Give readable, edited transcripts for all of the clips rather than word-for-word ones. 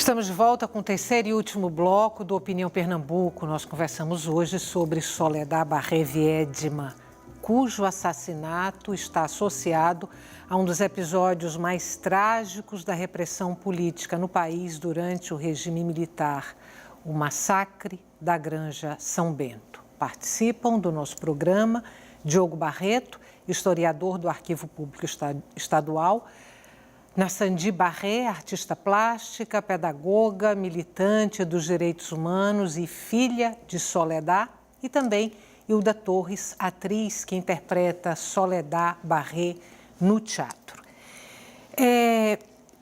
Estamos de volta com o terceiro e último bloco do Opinião Pernambuco. Nós conversamos hoje sobre Soledad Barré Viedma, cujo assassinato está associado a um dos episódios mais trágicos da repressão política no país durante o regime militar, o massacre da Granja São Bento. Participam do nosso programa Diogo Barreto, historiador do Arquivo Público Estadual, Nassandi Barré, artista plástica, pedagoga, militante dos direitos humanos e filha de Soledad, e também Hilda Torres, atriz que interpreta Soledad Barré no teatro.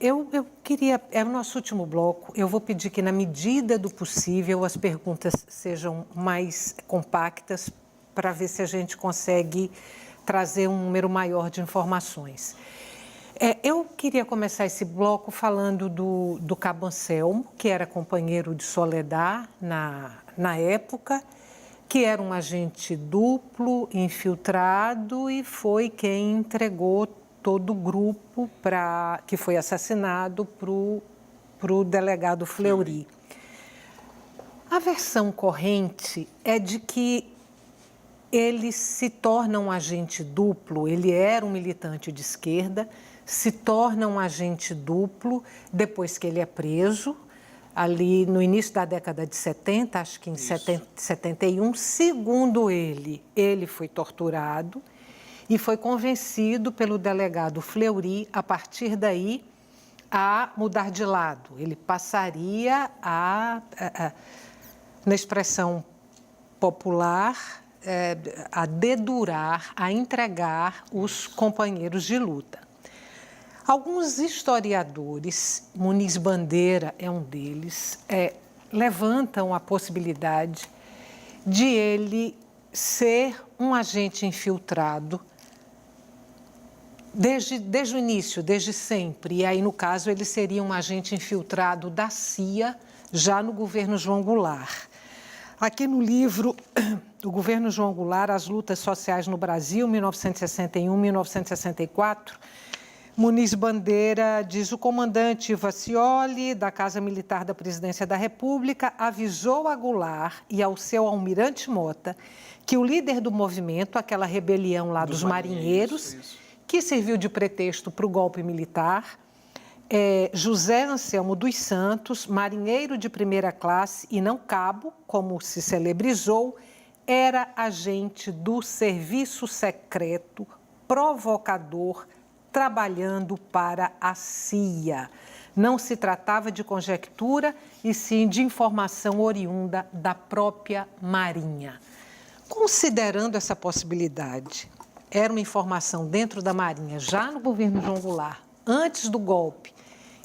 Eu queria, é o nosso último bloco, eu vou pedir que, na medida do possível, as perguntas sejam mais compactas para ver se a gente consegue trazer um número maior de informações. Eu queria começar esse bloco falando do Cabo Anselmo, que era companheiro de Soledad na época, que era um agente duplo, infiltrado, e foi quem entregou todo o grupo que foi assassinado para o delegado Fleury. A versão corrente é de que ele se torna um agente duplo, ele era um militante de esquerda, se torna um agente duplo depois que ele é preso, ali no início da década de 70, acho que em 71. Segundo ele foi torturado e foi convencido pelo delegado Fleury, a partir daí, a mudar de lado. Ele passaria na expressão popular, a dedurar, a entregar os companheiros de luta. Alguns historiadores, Muniz Bandeira é um deles, levantam a possibilidade de ele ser um agente infiltrado desde o início, desde sempre. E aí, no caso, ele seria um agente infiltrado da CIA, já no governo João Goulart. Aqui no livro do governo João Goulart, As Lutas Sociais no Brasil, 1961-1964, Muniz Bandeira diz: o comandante Vacioli, da Casa Militar da Presidência da República, avisou a Goulart e ao seu almirante Mota que o líder do movimento, aquela rebelião lá dos marinheiros, que serviu de pretexto para o golpe militar, José Anselmo dos Santos, marinheiro de primeira classe e não cabo, como se celebrizou, era agente do serviço secreto, provocador, trabalhando para a CIA. Não se tratava de conjectura, e sim de informação oriunda da própria Marinha. Considerando essa possibilidade, era uma informação dentro da Marinha, já no governo João Goulart, antes do golpe,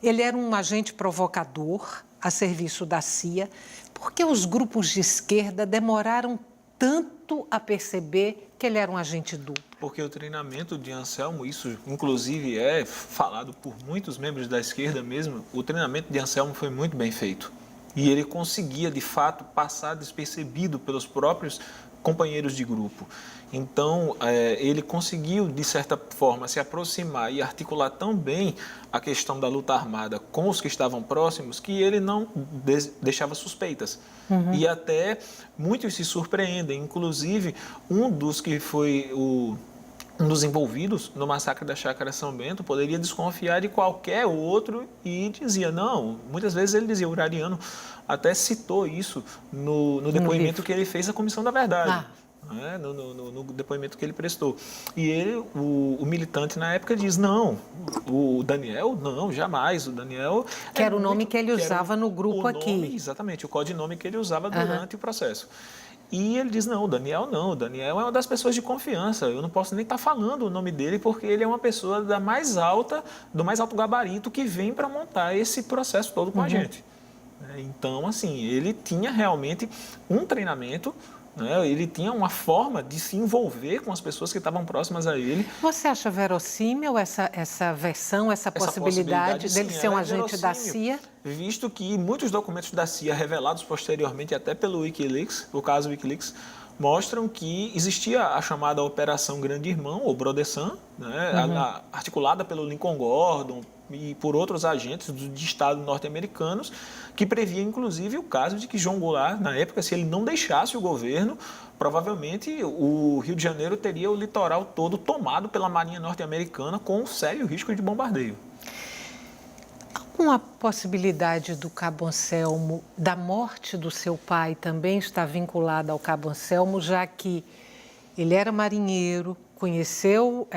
ele era um agente provocador a serviço da CIA, porque os grupos de esquerda demoraram tanto a perceber que ele era um agente duplo. Porque o treinamento de Anselmo, isso inclusive é falado por muitos membros da esquerda mesmo, o treinamento de Anselmo foi muito bem feito. E ele conseguia, de fato, passar despercebido pelos próprios companheiros de grupo. Então, ele conseguiu, de certa forma, se aproximar e articular tão bem a questão da luta armada com os que estavam próximos, que ele não deixava suspeitas. Uhum. E até muitos se surpreendem, inclusive um dos que foi um dos envolvidos no massacre da Chácara São Bento poderia desconfiar de qualquer outro e dizia não. Muitas vezes ele dizia, o Grariano até citou isso no depoimento que ele fez à Comissão da Verdade. No depoimento que ele prestou. E ele, o militante na época diz, não, o Daniel, não, jamais, o Daniel... Que era o nome que ele usava no grupo aqui. Exatamente, o codinome que ele usava durante o processo. E ele diz, não, o Daniel não, o Daniel é uma das pessoas de confiança, eu não posso nem estar falando o nome dele porque ele é uma pessoa do mais alto gabarito que vem para montar esse processo todo com a gente. Então, assim, ele tinha realmente um treinamento, ele tinha uma forma de se envolver com as pessoas que estavam próximas a ele. Você acha verossímil essa versão, essa possibilidade dele ser um agente da CIA? Visto que muitos documentos da CIA revelados posteriormente até pelo Wikileaks, o caso Wikileaks, mostram que existia a chamada Operação Grande Irmão, ou Brodessan, né, articulada pelo Lincoln Gordon e por outros agentes de Estado norte-americanos, que previa, inclusive, o caso de que João Goulart, na época, se ele não deixasse o governo, provavelmente o Rio de Janeiro teria o litoral todo tomado pela Marinha norte-americana com um sério risco de bombardeio. Alguma possibilidade do Cabo Anselmo, da morte do seu pai, também está vinculada ao Cabo Anselmo, já que ele era marinheiro, conheceu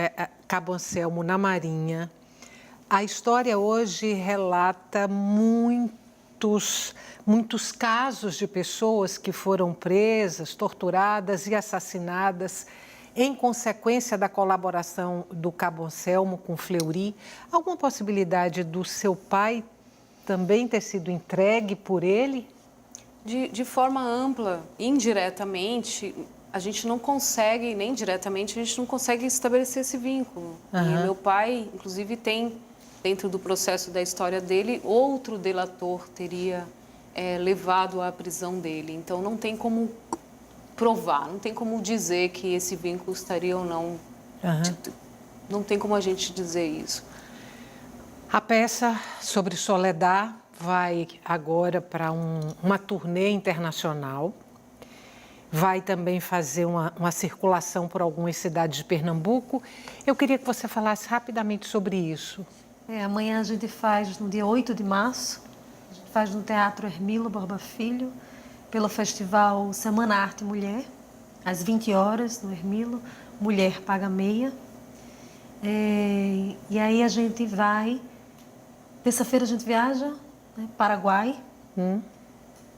Cabo Anselmo na Marinha. A história hoje relata muitos casos de pessoas que foram presas, torturadas e assassinadas em consequência da colaboração do Cabo Anselmo com Fleury. Alguma possibilidade do seu pai também ter sido entregue por ele? De forma ampla, indiretamente, a gente não consegue, nem diretamente, a gente não consegue estabelecer esse vínculo. E meu pai, inclusive, tem, dentro do processo da história dele, outro delator teria levado à prisão dele. Então, não tem como provar, não tem como dizer que esse vínculo estaria ou não. Não tem como a gente dizer isso. A peça sobre Soledad vai agora para uma turnê internacional. Vai também fazer uma circulação por algumas cidades de Pernambuco. Eu queria que você falasse rapidamente sobre isso. Amanhã a gente faz, no dia 8 de março, a gente faz no Teatro Hermilo Borba Filho, pelo festival Semana Arte Mulher, às 20 horas, no Hermilo, Mulher Paga Meia. E aí a gente vai, terça-feira a gente viaja, né, Paraguai,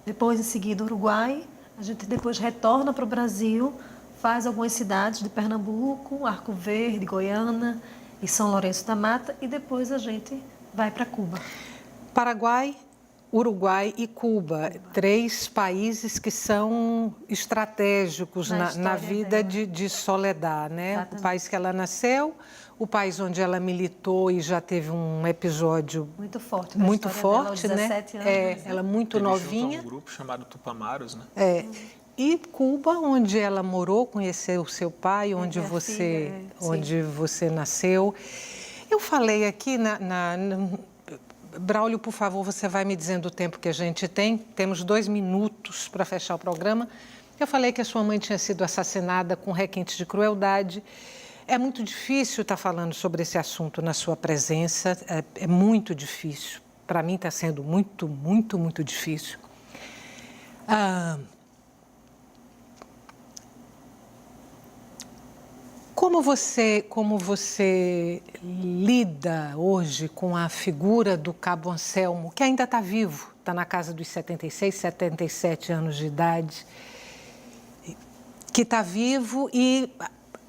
depois em seguida Uruguai, a gente depois retorna para o Brasil, faz algumas cidades de Pernambuco, Arco Verde, Goiânia e São Lourenço da Mata, e depois a gente vai para Cuba. Paraguai, Uruguai e Cuba, 3 países que são estratégicos na vida de Soledad, né? Exatamente. O país que ela nasceu, o país onde ela militou e já teve um episódio muito forte, né? Ela muito novinha. Um grupo chamado Tupamaros, né? E Cuba, onde ela morou, conheceu o seu pai, onde você nasceu. Eu falei aqui Braulio, por favor, você vai me dizendo o tempo que a gente tem. Temos 2 minutos para fechar o programa. Eu falei que a sua mãe tinha sido assassinada com requintes de crueldade. É muito difícil estar falando sobre esse assunto na sua presença. É muito difícil. Para mim está sendo muito, muito, muito difícil. Como você lida hoje com a figura do Cabo Anselmo, que ainda está vivo, está na casa dos 76, 77 anos de idade, que está vivo e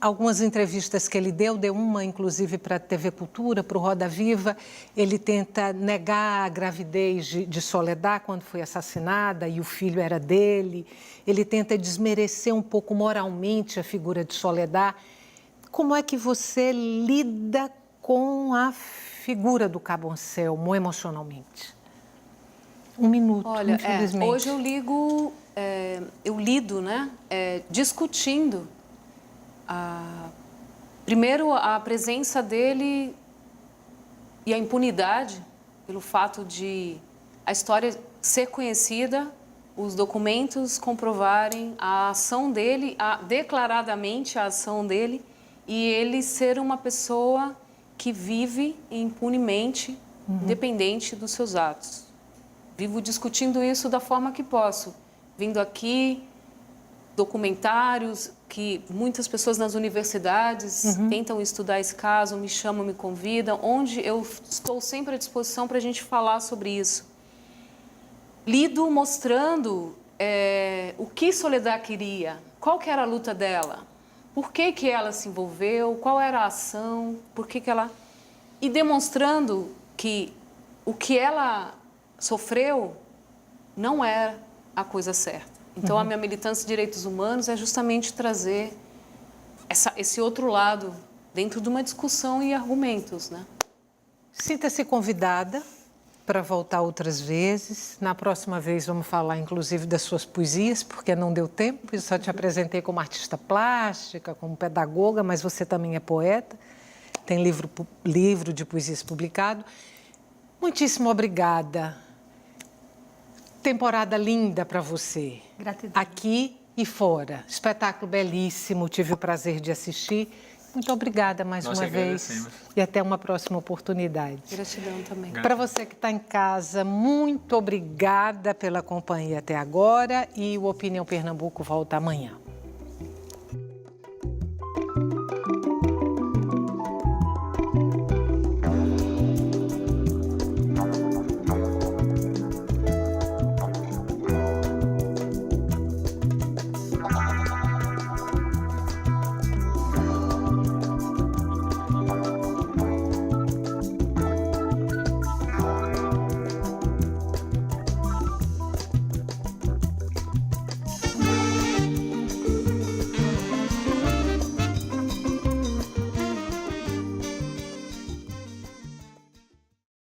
algumas entrevistas que ele deu uma inclusive para a TV Cultura, para o Roda Viva, ele tenta negar a gravidez de Soledad quando foi assassinada e o filho era dele, ele tenta desmerecer um pouco moralmente a figura de Soledad. Como é que você lida com a figura do Cabo Anselmo emocionalmente? 1 minuto, olha, infelizmente. Hoje eu lido, né, discutindo primeiro a presença dele e a impunidade pelo fato de a história ser conhecida, os documentos comprovarem a ação dele, declaradamente a ação dele, e ele ser uma pessoa que vive impunemente, independente dos seus atos. Vivo discutindo isso da forma que posso, vindo aqui, documentários que muitas pessoas nas universidades tentam estudar esse caso, me chamam, me convidam, onde eu estou sempre à disposição para a gente falar sobre isso. Lido mostrando o que Soledad queria, qual que era a luta dela, por que ela se envolveu, qual era a ação, por que ela... E demonstrando que o que ela sofreu não é a coisa certa. Então, a minha militância de direitos humanos é justamente trazer esse outro lado dentro de uma discussão e argumentos, né? Sinta-se convidada para voltar outras vezes. Na próxima vez vamos falar, inclusive, das suas poesias, porque não deu tempo. Eu só te apresentei como artista plástica, como pedagoga, mas você também é poeta. Tem livro de poesias publicado. Muitíssimo obrigada. Temporada linda para você. Gratidão. Aqui e fora. Espetáculo belíssimo, tive o prazer de assistir. Muito obrigada mais Nós uma que vez. agradecemos. E até uma próxima oportunidade. Gratidão também. Para você que está em casa, muito obrigada pela companhia até agora e o Opinião Pernambuco volta amanhã.